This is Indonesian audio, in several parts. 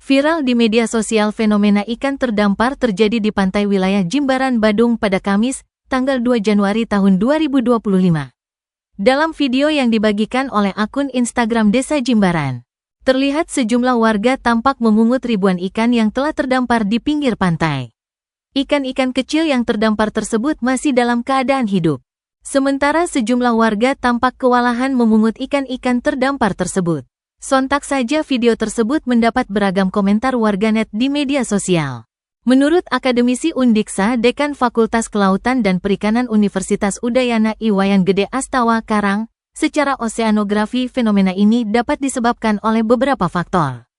Viral di media sosial, fenomena ikan terdampar terjadi di pantai wilayah Jimbaran, Badung pada Kamis, tanggal 2 Januari tahun 2025. Dalam video yang dibagikan oleh akun Instagram Desa Jimbaran, terlihat sejumlah warga tampak memungut ribuan ikan yang telah terdampar di pinggir pantai. Ikan-ikan kecil yang terdampar tersebut masih dalam keadaan hidup. Sementara sejumlah warga tampak kewalahan memungut ikan-ikan terdampar tersebut. Sontak saja video tersebut mendapat beragam komentar warganet di media sosial. Menurut akademisi Undiksa, Dekan Fakultas Kelautan dan Perikanan Universitas Udayana Iwayan Gede Astawa Karang, secara oseanografi fenomena ini dapat disebabkan oleh beberapa faktor.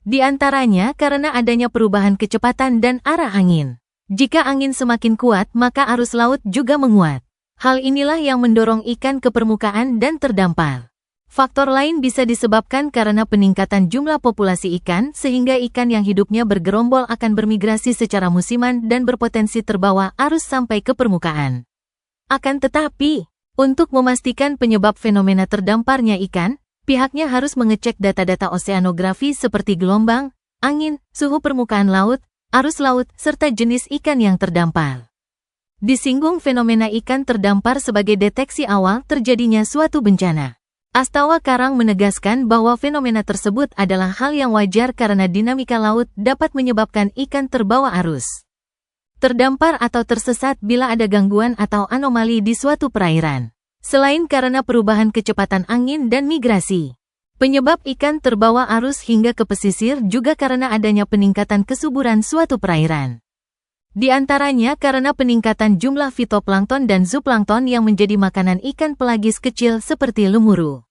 Di antaranya karena adanya perubahan kecepatan dan arah angin. Jika angin semakin kuat, maka arus laut juga menguat. Hal inilah yang mendorong ikan ke permukaan dan terdampar. Faktor lain bisa disebabkan karena peningkatan jumlah populasi ikan, sehingga ikan yang hidupnya bergerombol akan bermigrasi secara musiman dan berpotensi terbawa arus sampai ke permukaan. Akan tetapi, untuk memastikan penyebab fenomena terdamparnya ikan, pihaknya harus mengecek data-data oseanografi seperti gelombang, angin, suhu permukaan laut, arus laut, serta jenis ikan yang terdampar. Disinggung fenomena ikan terdampar sebagai deteksi awal terjadinya suatu bencana. Astawa Karang menegaskan bahwa fenomena tersebut adalah hal yang wajar karena dinamika laut dapat menyebabkan ikan terbawa arus, terdampar atau tersesat bila ada gangguan atau anomali di suatu perairan. Selain karena perubahan kecepatan angin dan migrasi, penyebab ikan terbawa arus hingga ke pesisir juga karena adanya peningkatan kesuburan suatu perairan. Di antaranya karena peningkatan jumlah fitoplankton dan zooplankton yang menjadi makanan ikan pelagis kecil seperti lemuru.